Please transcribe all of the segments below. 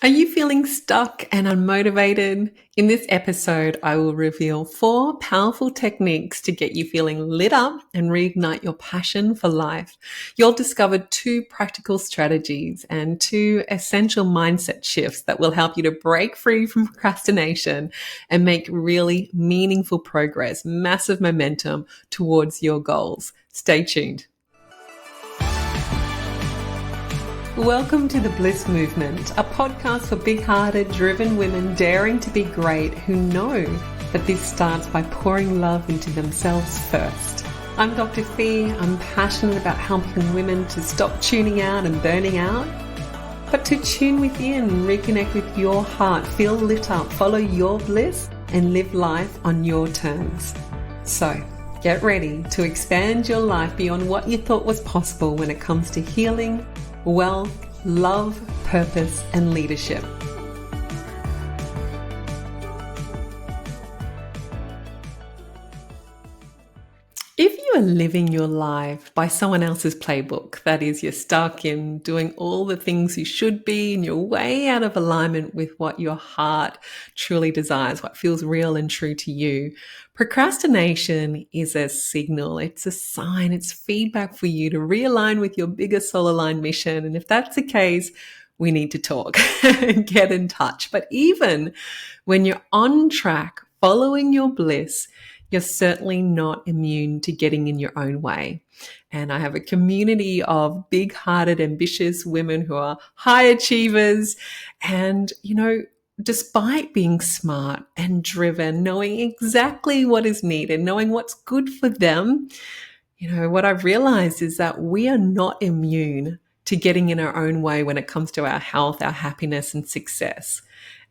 Are you feeling stuck and unmotivated? In this episode, I will reveal 4 powerful techniques to get you feeling lit up and reignite your passion for life. You'll discover 2 practical strategies and 2 essential mindset shifts that will help you to break free from procrastination and make really meaningful progress, massive momentum towards your goals. Stay tuned. Welcome to the Bliss Movement, a podcast for big-hearted, driven women daring to be great who know that this starts by pouring love into themselves first. I'm Dr. Fee. I'm passionate about helping women to stop tuning out and burning out, but to tune within, reconnect with your heart, feel lit up, follow your bliss, and live life on your terms. So, get ready to expand your life beyond what you thought was possible when it comes to healing, wealth, love, purpose, and leadership. If you are living your life by someone else's playbook, that is, you're stuck in doing all the things you should be and you're way out of alignment with what your heart truly desires, what feels real and true to you, procrastination is a signal. It's a sign. It's feedback for you to realign with your bigger soul aligned mission. And if that's the case, we need to talk and get in touch. But even when you're on track, following your bliss, you're certainly not immune to getting in your own way. And I have a community of big-hearted, ambitious women who are high achievers. And, despite being smart and driven, knowing exactly what is needed, knowing what's good for them, what I've realized is that we are not immune to getting in our own way when it comes to our health, our happiness, and success.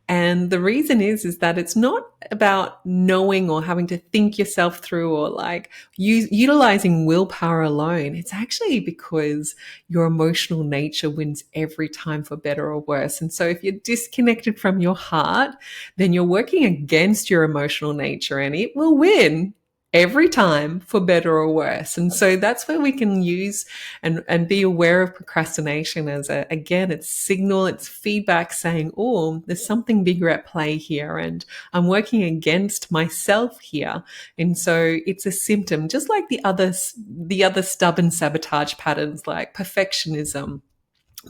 And the reason is that it's not about knowing or having to think yourself through or utilizing willpower alone. It's actually because your emotional nature wins every time, for better or worse. And so if you're disconnected from your heart, then you're working against your emotional nature and it will win every time, for better or worse. And so that's where we can use and be aware of procrastination as it's signal, it's feedback saying, oh, there's something bigger at play here and I'm working against myself here. And so it's a symptom, just like the other stubborn sabotage patterns like perfectionism,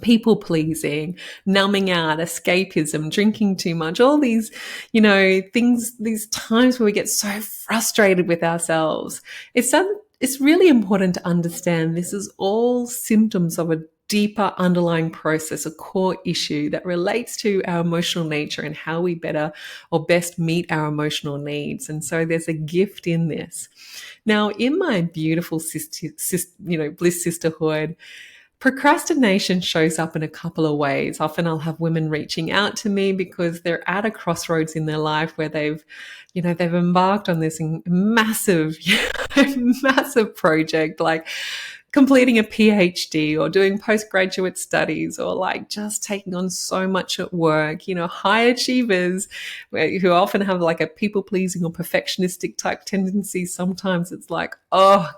people pleasing, numbing out, escapism, drinking too much, all these, things, these times where we get so frustrated with ourselves. It's really important to understand this is all symptoms of a deeper underlying process, a core issue that relates to our emotional nature and how we better or best meet our emotional needs. And so there's a gift in this. Now, in my beautiful Bliss sisterhood, procrastination shows up in a couple of ways. Often I'll have women reaching out to me because they're at a crossroads in their life where they've embarked on this massive, massive project, like completing a PhD or doing postgraduate studies or like just taking on so much at work, high achievers who often have like a people pleasing or perfectionistic type tendency. Sometimes it's like,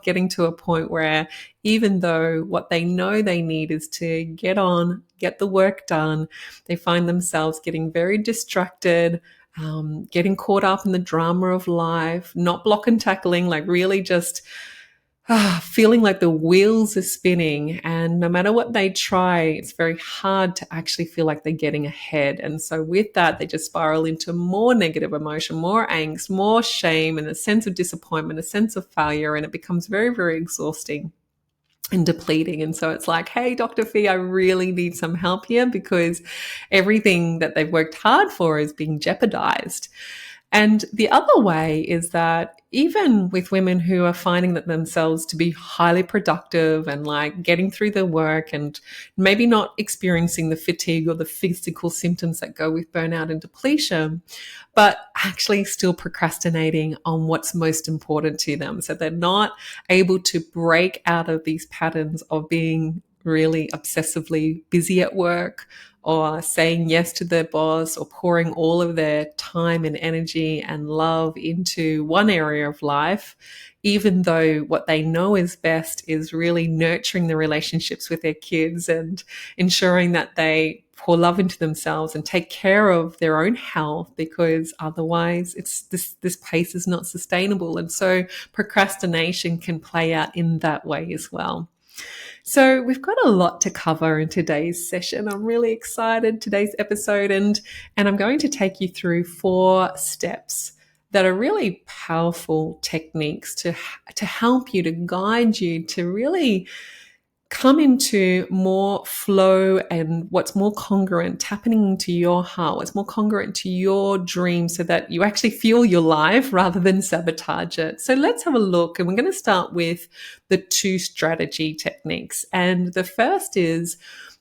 getting to a point where even though what they know they need is to get the work done, they find themselves getting very distracted, getting caught up in the drama of life, not block and tackling, like really just feeling like the wheels are spinning, and no matter what they try, it's very hard to actually feel like they're getting ahead. And so with that, they just spiral into more negative emotion, more angst, more shame, and a sense of disappointment, a sense of failure, and it becomes very, very exhausting and depleting. And so it's like, hey, Dr. Fee, I really need some help here because everything that they've worked hard for is being jeopardized. And the other way is that even with women who are finding that themselves to be highly productive and like getting through their work and maybe not experiencing the fatigue or the physical symptoms that go with burnout and depletion, but actually still procrastinating on what's most important to them. So they're not able to break out of these patterns of being really obsessively busy at work, or saying yes to their boss, or pouring all of their time and energy and love into one area of life, even though what they know is best is really nurturing the relationships with their kids and ensuring that they pour love into themselves and take care of their own health, because otherwise it's this pace is not sustainable. And so procrastination can play out in that way as well. So we've got a lot to cover in today's session. I'm really excited today's episode, and I'm going to take you through 4 steps that are really powerful techniques to help you, to guide you to really come into more flow and what's more congruent, tapping into your heart, what's more congruent to your dream, so that you actually feel your life rather than sabotage it. So let's have a look. And we're going to start with the 2 strategy techniques. And the first is,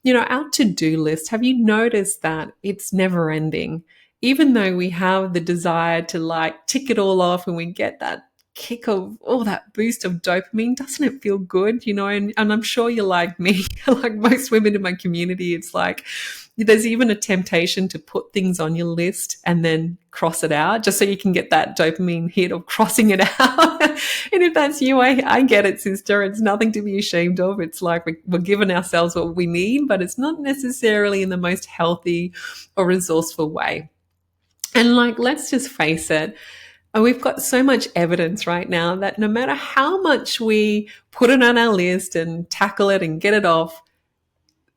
our to-do list. Have you noticed that it's never ending? Even though we have the desire to tick it all off and we get that kick of that boost of dopamine, doesn't it feel good? And I'm sure you're like me, like most women in my community, it's like there's even a temptation to put things on your list and then cross it out just so you can get that dopamine hit of crossing it out. And if that's you, I get it, sister. It's nothing to be ashamed of. It's like we're giving ourselves what we need, but it's not necessarily in the most healthy or resourceful way. And let's just face it, we've got so much evidence right now that no matter how much we put it on our list and tackle it and get it off,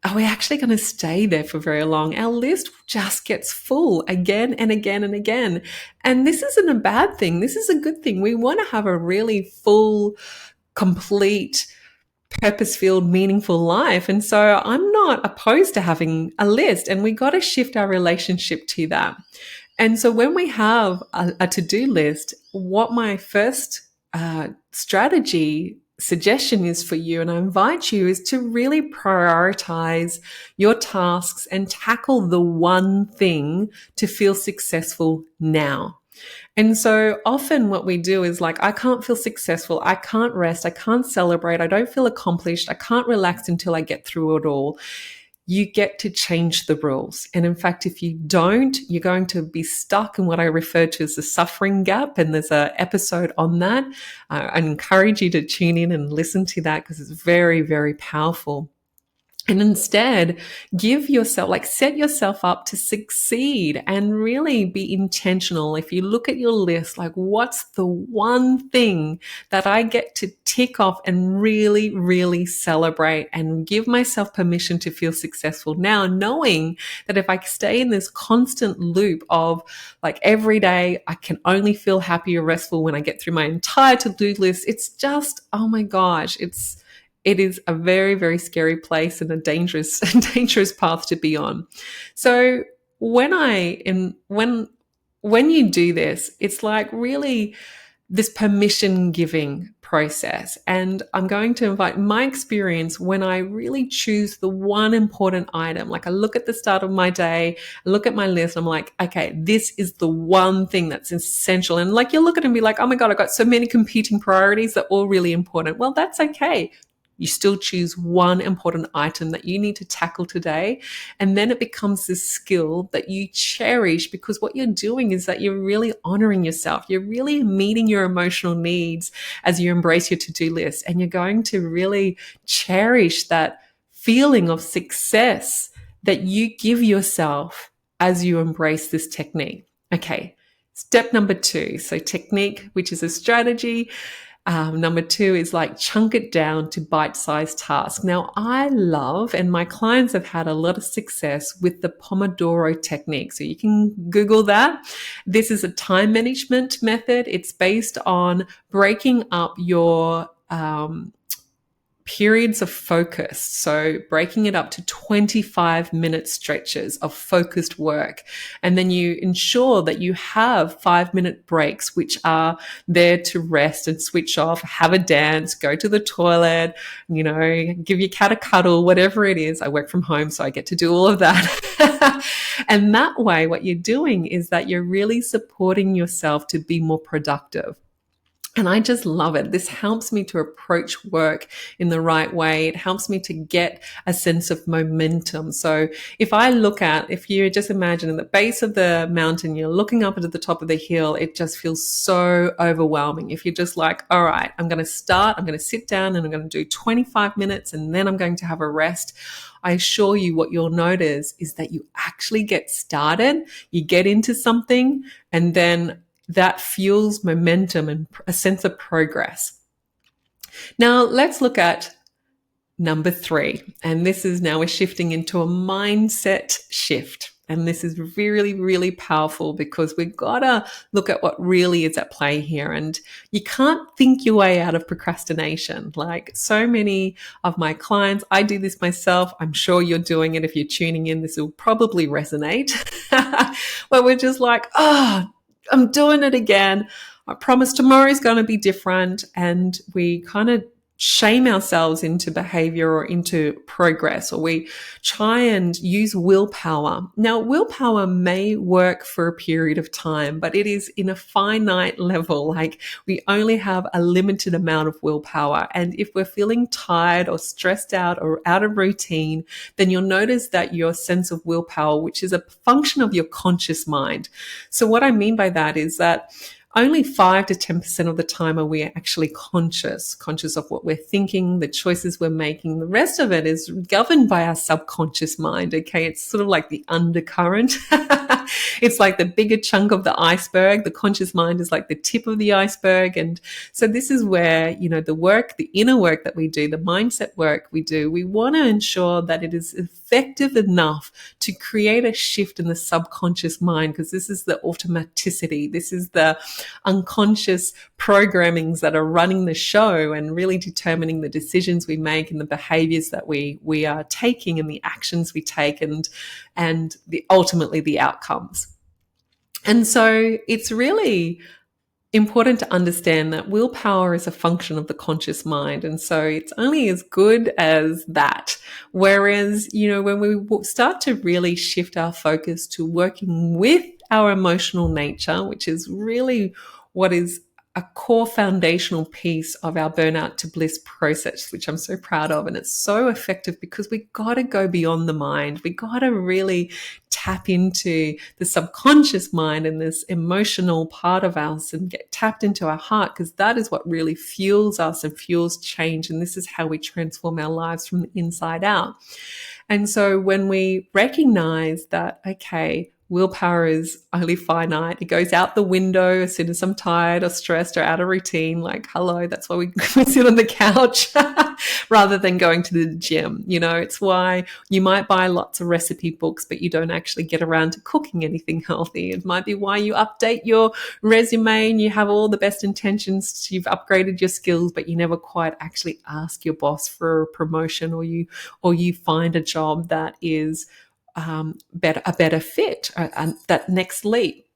are we actually going to stay there for very long? Our list just gets full again and again and again. And this isn't a bad thing. This is a good thing. We want to have a really full, complete, purpose-filled, meaningful life. And so I'm not opposed to having a list, and we got to shift our relationship to that. And so when we have a to-do list, what my first strategy suggestion is for you, and I invite you, is to really prioritize your tasks and tackle the one thing to feel successful now. And so often what we do is I can't feel successful. I can't rest. I can't celebrate. I don't feel accomplished. I can't relax until I get through it all. You get to change the rules. And in fact, if you don't, you're going to be stuck in what I refer to as the suffering gap. And there's an episode on that. I encourage you to tune in and listen to that, because it's very, very powerful. And instead, set yourself up to succeed and really be intentional. If you look at your list, what's the one thing that I get to tick off and really, really celebrate and give myself permission to feel successful now, knowing that if I stay in this constant loop of every day, I can only feel happy or restful when I get through my entire to-do list, it's just, oh my gosh, it is a very, very scary place and a dangerous path to be on. So when you do this, it's really this permission giving process. And I'm going to invite my experience when I really choose the one important item. I look at the start of my day, I look at my list, I'm like, okay, this is the one thing that's essential. And you look at it and be like, oh my God, I've got so many competing priorities that are all really important. Well, that's okay. You still choose one important item that you need to tackle today. And then it becomes this skill that you cherish, because what you're doing is that you're really honoring yourself. You're really meeting your emotional needs as you embrace your to-do list. And you're going to really cherish that feeling of success that you give yourself as you embrace this technique. Okay, step number 2. So technique, which is a strategy. Number 2 is chunk it down to bite-sized tasks. Now, I love, and my clients have had a lot of success with the Pomodoro technique. So you can Google that. This is a time management method. It's based on breaking up your periods of focus. So breaking it up to 25-minute stretches of focused work. And then you ensure that you have 5-minute breaks, which are there to rest and switch off, have a dance, go to the toilet, give your cat a cuddle, whatever it is. I work from home, so I get to do all of that. And that way, what you're doing is that you're really supporting yourself to be more productive. And I just love it. This helps me to approach work in the right way. It helps me to get a sense of momentum. So if you just imagine at the base of the mountain, you're looking up at the top of the hill, it just feels so overwhelming. If you're just like, all right, I'm going to sit down and I'm going to do 25 minutes and then I'm going to have a rest. I assure you what you'll notice is that you actually get started, you get into something, and then that fuels momentum and a sense of progress. Now, let's look at number 3. And this is now we're shifting into a mindset shift. And this is really, really powerful because we've got to look at what really is at play here. And you can't think your way out of procrastination. Like so many of my clients, I do this myself. I'm sure you're doing it. If you're tuning in, this will probably resonate. Where we're just like, I'm doing it again. I promise tomorrow's going to be different. And we kind of shame ourselves into behavior or into progress, or we try and use willpower. Now, willpower may work for a period of time, but it is in a finite level. Like we only have a limited amount of willpower. And if we're feeling tired or stressed out or out of routine, then you'll notice that your sense of willpower, which is a function of your conscious mind. So what I mean by that is that only 5 to 10% of the time are we actually conscious of what we're thinking, the choices we're making. The rest of it is governed by our subconscious mind. Okay. It's sort of like the undercurrent. It's like the bigger chunk of the iceberg. The conscious mind is like the tip of the iceberg. And so this is where, the inner work that we do, the mindset work we do, we want to ensure that it is effective enough to create a shift in the subconscious mind, because this is the automaticity. This is the unconscious programmings that are running the show and really determining the decisions we make and the behaviors that we are taking and the actions we take and ultimately the outcomes. And so it's really important to understand that willpower is a function of the conscious mind. And so it's only as good as that. Whereas, when we start to really shift our focus to working with our emotional nature, which is really what is a core foundational piece of our burnout to bliss process, which I'm so proud of. And it's so effective because we got to go beyond the mind. We got to really tap into the subconscious mind and this emotional part of us and get tapped into our heart, because that is what really fuels us and fuels change. And this is how we transform our lives from the inside out. And so when we recognize that, okay, willpower is only finite. It goes out the window as soon as I'm tired or stressed or out of routine. Like, hello, that's why we sit on the couch rather than going to the gym. It's why you might buy lots of recipe books, but you don't actually get around to cooking anything healthy. It might be why you update your resume and you have all the best intentions. You've upgraded your skills, but you never quite actually ask your boss for a promotion, or you find a job that is a better fit, that next leap.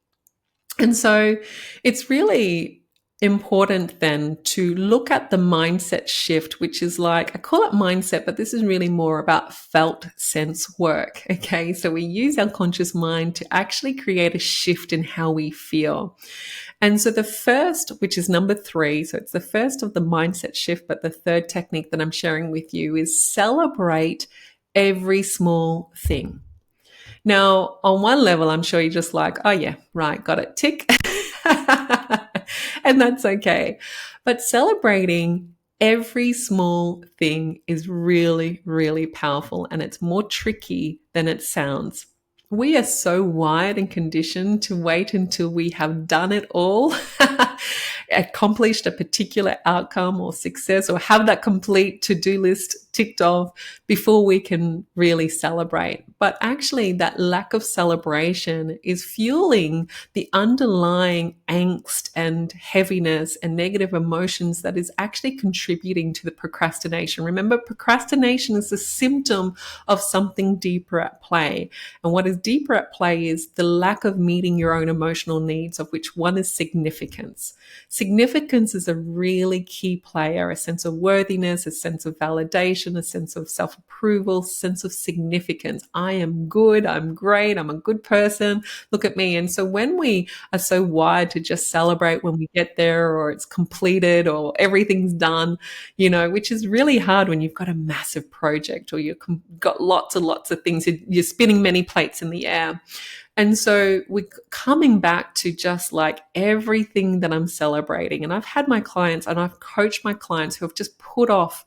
And so it's really important then to look at the mindset shift, which is like, I call it mindset, but this is really more about felt sense work. Okay. So we use our conscious mind to actually create a shift in how we feel. And so the first, which is number 3, so it's the first of the mindset shift, but the third technique that I'm sharing with you is celebrate every small thing. Now, on one level, I'm sure you're just like, oh yeah, right, got it, tick. And that's okay. But celebrating every small thing is really, really powerful, and it's more tricky than it sounds. We are so wired and conditioned to wait until we have done it all, accomplished a particular outcome or success, or have that complete to-do list ticked off before we can really celebrate. But actually, that lack of celebration is fueling the underlying angst and heaviness and negative emotions that is actually contributing to the procrastination. Remember, procrastination is a symptom of something deeper at play. And what is deeper at play is the lack of meeting your own emotional needs, of which one is significance. significance. Significance is a really key player, a sense of worthiness, a sense of validation, a sense of self-approval, sense of significance. I am good, I'm great, I'm a good person, look at me. And so when we are so wired to just celebrate when we get there or it's completed or everything's done, which is really hard when you've got a massive project or you've got lots and lots of things, you're spinning many plates in the air. And so we're coming back to just like everything that I'm celebrating. And I've had my clients and I've coached my clients who have just put off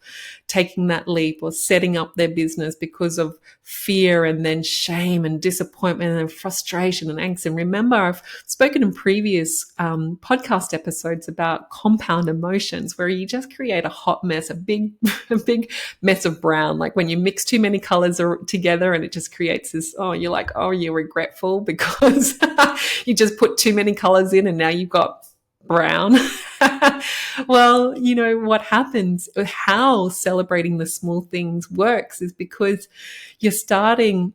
taking that leap or setting up their business because of fear and then shame and disappointment and frustration and angst. And remember, I've spoken in previous podcast episodes about compound emotions, where you just create a hot mess, a big mess of brown. Like when you mix too many colors together and it just creates this, you're regretful because you just put too many colors in and now you've got brown. Well, what happens, how celebrating the small things works is because you're starting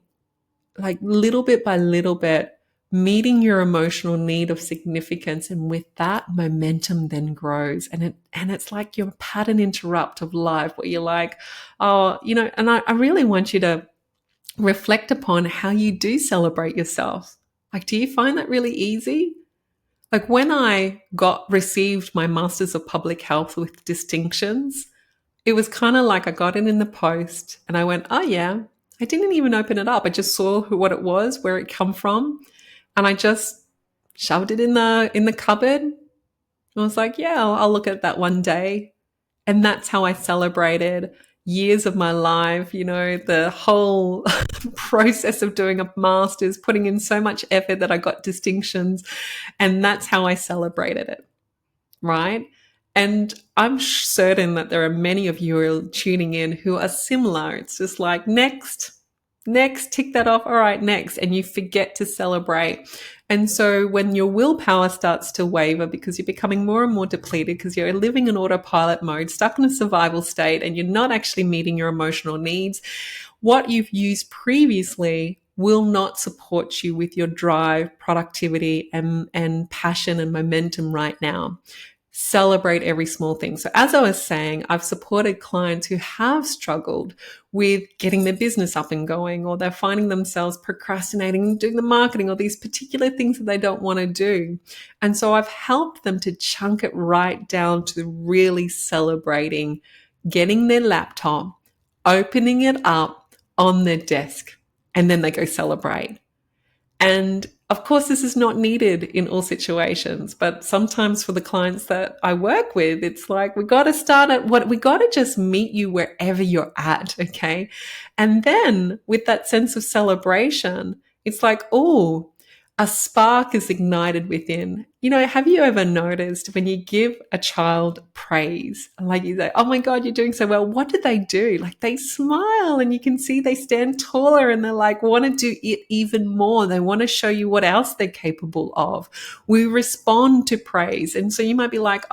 like little bit by little bit, meeting your emotional need of significance. And with that, momentum then grows. And it's like your pattern interrupt of life where you're like, and I really want you to reflect upon how you do celebrate yourself. Like, do you find that really easy? Like when I received my Masters of Public Health with distinctions, it was kind of like I got it in the post and I went, oh yeah, I didn't even open it up. I just saw what it was, where it come from. And I just shoved it in the cupboard. I was like, yeah, I'll look at that one day. And that's how I celebrated years of my life, the whole process of doing a master's, putting in so much effort that I got distinctions. And that's how I celebrated it, right? And I'm certain that there are many of you who are tuning in who are similar. It's just like, next, tick that off. All right, next. And you forget to celebrate. And so when your willpower starts to waver because you're becoming more and more depleted because you're living in autopilot mode, stuck in a survival state, and you're not actually meeting your emotional needs, what you've used previously will not support you with your drive, productivity, and passion and momentum right now. Celebrate every small thing. So as I was saying, I've supported clients who have struggled with getting their business up and going, or they're finding themselves procrastinating, doing the marketing, or these particular things that they don't want to do. And so I've helped them to chunk it right down to really celebrating getting their laptop, opening it up on their desk, and then they go celebrate. And of course, this is not needed in all situations, but sometimes for the clients that I work with, it's like, we got to start at we got to just meet you wherever you're at. Okay. And then with that sense of celebration, it's like, oh, a spark is ignited within. Have you ever noticed when you give a child praise, like you say, oh my God, you're doing so well, what do? Like they smile and you can see they stand taller and they're like, want to do it even more. They want to show you what else they're capable of. We respond to praise. And so you might be like,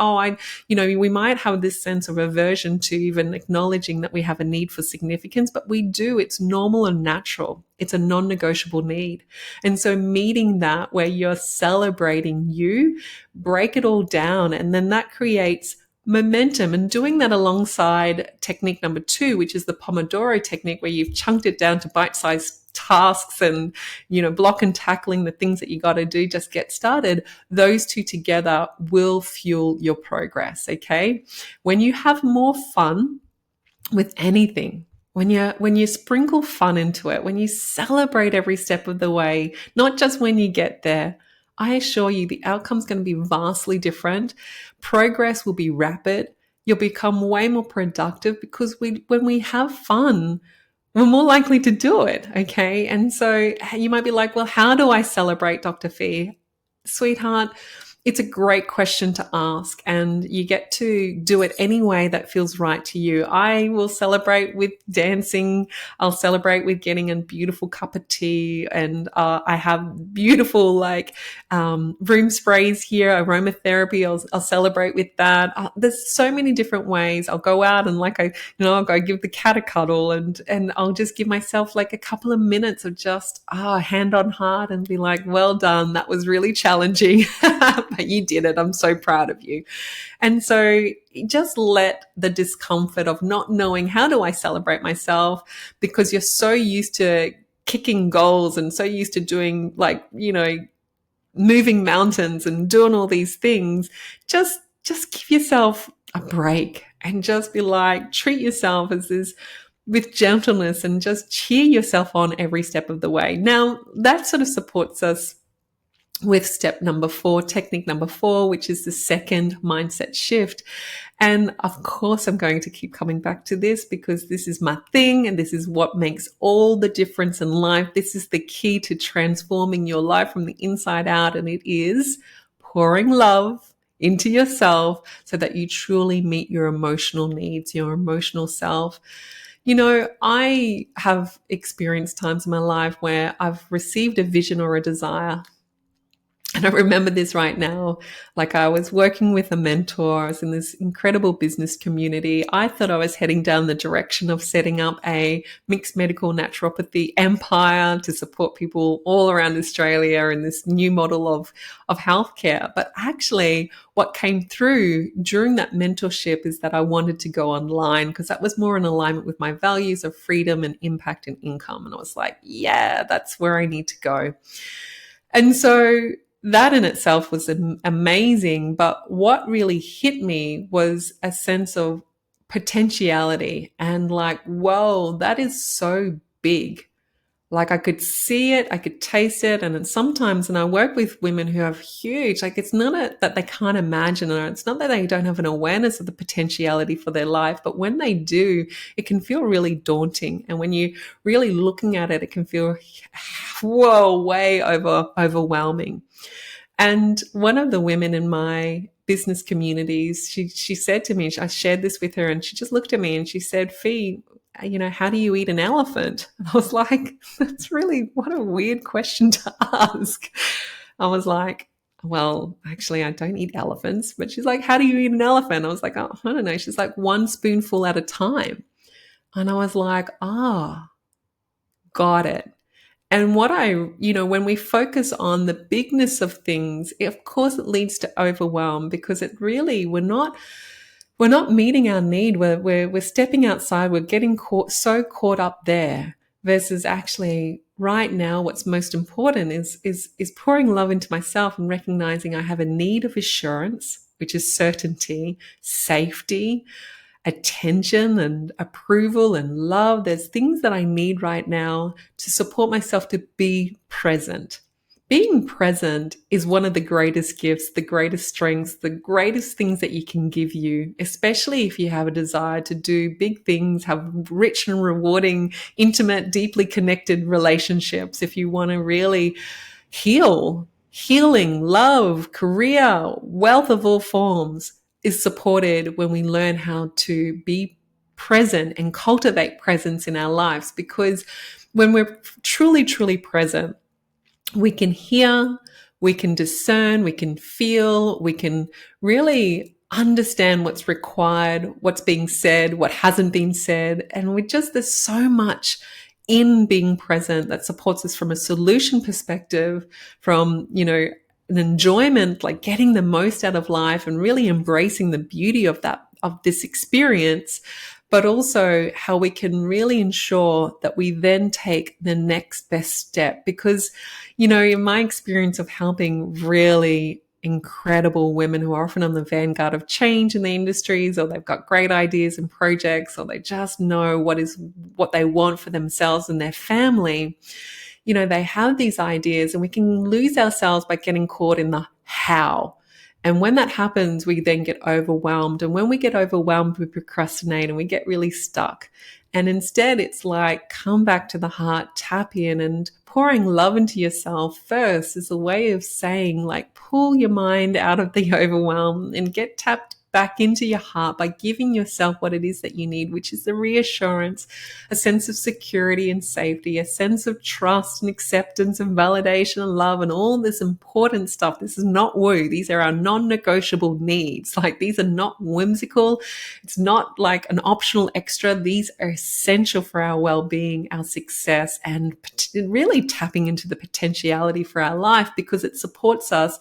we might have this sense of aversion to even acknowledging that we have a need for significance, but we do. It's normal and natural. It's a non-negotiable need. And so meeting that where you're celebrating you, break it all down, and then that creates momentum. And doing that alongside technique number 2, which is the Pomodoro technique, where you've chunked it down to bite-sized tasks and, block and tackling the things that you got to do, just get started. Those two together will fuel your progress. Okay. When you have more fun with anything, when you sprinkle fun into it, when you celebrate every step of the way, not just when you get there, I assure you the outcome's going to be vastly different. Progress will be rapid. You'll become way more productive because when we have fun, we're more likely to do it, okay? And so you might be like, well, how do I celebrate, Dr. Fee? Sweetheart, it's a great question to ask, and you get to do it any way that feels right to you. I will celebrate with dancing. I'll celebrate with getting a beautiful cup of tea, and I have beautiful room sprays here, aromatherapy. I'll celebrate with that. There's so many different ways. I'll go out and I'll go give the cat a cuddle, and I'll just give myself like a couple of minutes of just hand on heart and be like, well done. That was really challenging. But you did it. I'm so proud of you. And so just let the discomfort of not knowing how do I celebrate myself, because you're so used to kicking goals and so used to doing, like, moving mountains and doing all these things. Just give yourself a break and just be like, treat yourself as this with gentleness and just cheer yourself on every step of the way. Now, that sort of supports us with step number 4, technique number 4, which is the second mindset shift. And of course, I'm going to keep coming back to this because this is my thing and this is what makes all the difference in life. This is the key to transforming your life from the inside out. And it is pouring love into yourself so that you truly meet your emotional needs, your emotional self. I have experienced times in my life where I've received a vision or a desire. And I remember this right now. Like, I was working with a mentor. I was in this incredible business community. I thought I was heading down the direction of setting up a mixed medical naturopathy empire to support people all around Australia in this new model of healthcare. But actually, what came through during that mentorship is that I wanted to go online because that was more in alignment with my values of freedom and impact and income. And I was like, yeah, that's where I need to go. And so that in itself was amazing. But what really hit me was a sense of potentiality and like, whoa, that is so big. Like, I could see it, I could taste it. And sometimes, and I work with women who have huge, like, it's not that they can't imagine, or it's not that they don't have an awareness of the potentiality for their life. But when they do, it can feel really daunting. And when you're really looking at it, it can feel, whoa, way overwhelming. And one of the women in my business communities, she said to me, I shared this with her, and she just looked at me and she said, Fee, how do you eat an elephant? And I was like, that's really, what a weird question to ask. I was like, well, actually, I don't eat elephants. But she's like, how do you eat an elephant? I was like, oh, I don't know. She's like, one spoonful at a time. And I was like, got it. And when we focus on the bigness of things, of course it leads to overwhelm, because it really, we're not meeting our need. We're stepping outside. We're getting so caught up there, versus actually right now, what's most important is pouring love into myself and recognizing I have a need of assurance, which is certainty, safety, attention and approval and love. There's things that I need right now to support myself to be present. Being present is one of the greatest gifts, the greatest strengths, the greatest things that you can give you, especially if you have a desire to do big things, have rich and rewarding, intimate, deeply connected relationships. If you want to really healing, love, career, wealth of all forms is supported when we learn how to be present and cultivate presence in our lives. Because when we're truly, truly present, we can hear, we can discern, we can feel, we can really understand what's required, what's being said, what hasn't been said. And there's so much in being present that supports us from a solution perspective, from, an enjoyment, like getting the most out of life and really embracing the beauty of this experience, but also how we can really ensure that we then take the next best step. Because, in my experience of helping really incredible women who are often on the vanguard of change in the industries, or they've got great ideas and projects, or they just know what they want for themselves and their family, they have these ideas, and we can lose ourselves by getting caught in the how. And when that happens, we then get overwhelmed. And when we get overwhelmed, we procrastinate and we get really stuck. And instead, it's like, come back to the heart, tap in, and pouring love into yourself first is a way of saying, like, pull your mind out of the overwhelm and get tapped back into your heart by giving yourself what it is that you need, which is the reassurance, a sense of security and safety, a sense of trust and acceptance and validation and love and all this important stuff. This is not woo. These are our non-negotiable needs. Like, these are not whimsical. It's not like an optional extra. These are essential for our well-being, our success, and really tapping into the potentiality for our life, because it supports us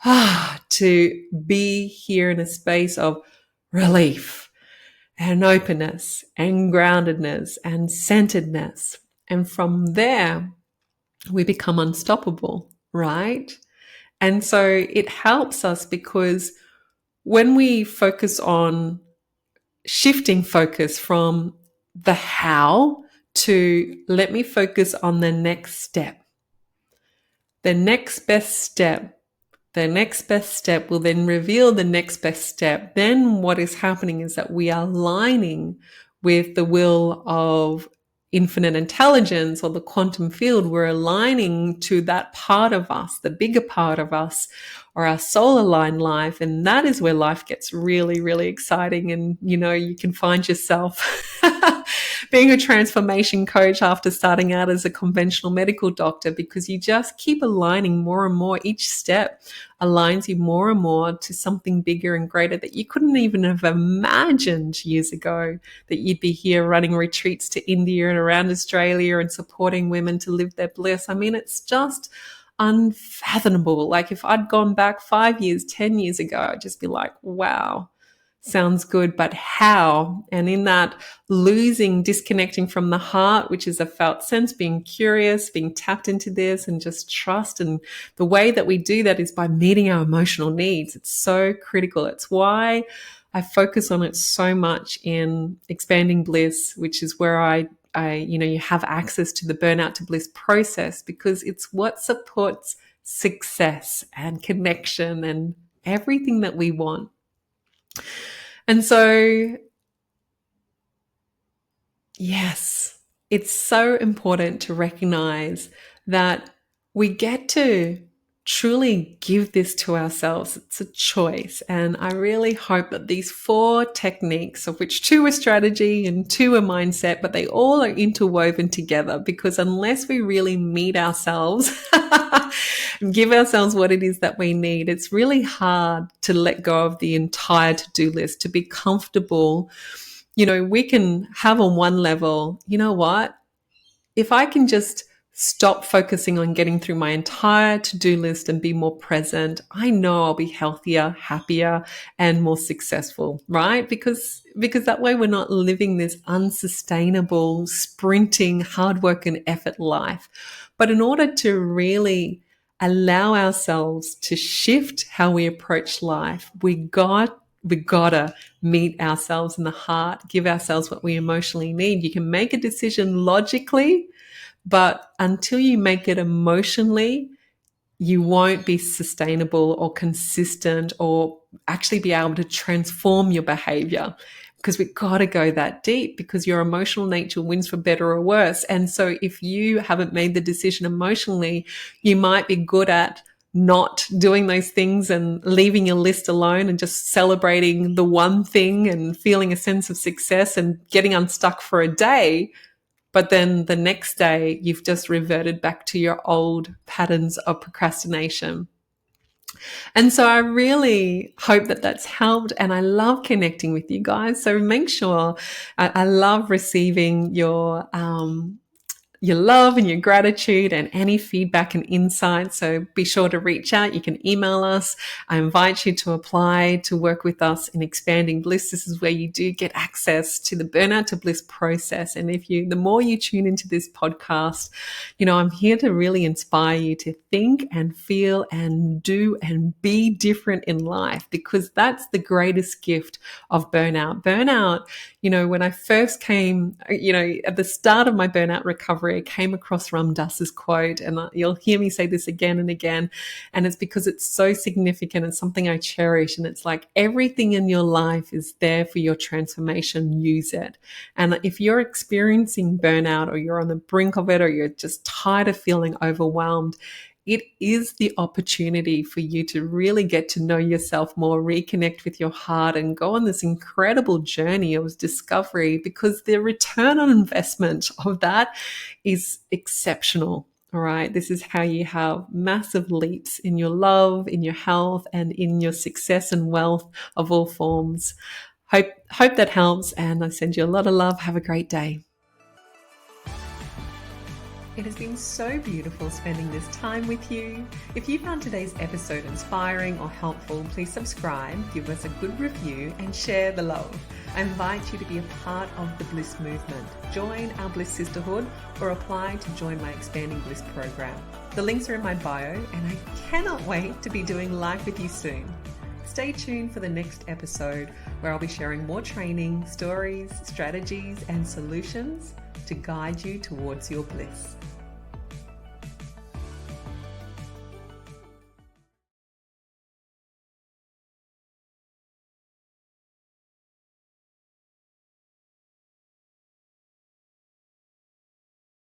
to be here in a space of relief and openness and groundedness and centeredness. And from there, we become unstoppable, right? And so it helps us because when we focus on shifting focus from the how to let me focus on the next step, the next best step, the next best step will then reveal the next best step. Then what is happening is that we are aligning with the will of infinite intelligence or the quantum field. We're aligning to that part of us, the bigger part of us, or our soul aligned life. And that is where life gets really, really exciting. And, you can find yourself being a transformation coach after starting out as a conventional medical doctor, because you just keep aligning more and more. Each step aligns you more and more to something bigger and greater that you couldn't even have imagined years ago, that you'd be here running retreats to India and around Australia and supporting women to live their bliss. I mean, it's just unfathomable. Like if I'd gone back 5 years, 10 years ago, I'd just be like, wow, sounds good, but how? And in that disconnecting from the heart, which is a felt sense, being curious, being tapped into this and just trust. And the way that we do that is by meeting our emotional needs. It's so critical. It's why I focus on it so much in Expanding Bliss, which is where you have access to the Burnout to Bliss process, because it's what supports success and connection and everything that we want. And so, yes, it's so important to recognize that we get to truly give this to ourselves. It's a choice. And I really hope that these 4 techniques, of which 2 are strategy and 2 are mindset, but they all are interwoven together, because unless we really meet ourselves and give ourselves what it is that we need, it's really hard to let go of the entire to-do list, to be comfortable. We can have on one level, you know what? If I can just stop focusing on getting through my entire to-do list and be more present, I know I'll be healthier, happier, and more successful, right? Because that way we're not living this unsustainable, sprinting, hard work and effort life. But in order to really allow ourselves to shift how we approach life, we gotta meet ourselves in the heart, give ourselves what we emotionally need. You can make a decision logically, but until you make it emotionally, you won't be sustainable or consistent or actually be able to transform your behavior, because we've got to go that deep, because your emotional nature wins for better or worse. And so if you haven't made the decision emotionally, you might be good at not doing those things and leaving your list alone and just celebrating the one thing and feeling a sense of success and getting unstuck for a day. But then the next day, you've just reverted back to your old patterns of procrastination. And so I really hope that that's helped. And I love connecting with you guys. So make sure, I love receiving your love and your gratitude and any feedback and insight. So be sure to reach out. You can email us. I invite you to apply to work with us in Expanding Bliss. This is where you do get access to the Burnout to Bliss process. And the more you tune into this podcast, I'm here to really inspire you to think and feel and do and be different in life, because that's the greatest gift of burnout. Burnout, when I first came, at the start of my burnout recovery, I came across Ram Dass's quote, and you'll hear me say this again and again, and it's because it's so significant. It's something I cherish, and it's like, everything in your life is there for your transformation. Use it. And if you're experiencing burnout, or you're on the brink of it, or you're just tired of feeling overwhelmed, it is the opportunity for you to really get to know yourself more, reconnect with your heart, and go on this incredible journey of discovery, because the return on investment of that is exceptional. All right. This is how you have massive leaps in your love, in your health, and in your success and wealth of all forms. Hope that helps. And I send you a lot of love. Have a great day. It has been so beautiful spending this time with you. If you found today's episode inspiring or helpful, please subscribe, give us a good review, and share the love. I invite you to be a part of the Bliss movement. Join our Bliss Sisterhood or apply to join my Expanding Bliss program. The links are in my bio, and I cannot wait to be doing life with you soon. Stay tuned for the next episode where I'll be sharing more training, stories, strategies, and solutions to guide you towards your bliss.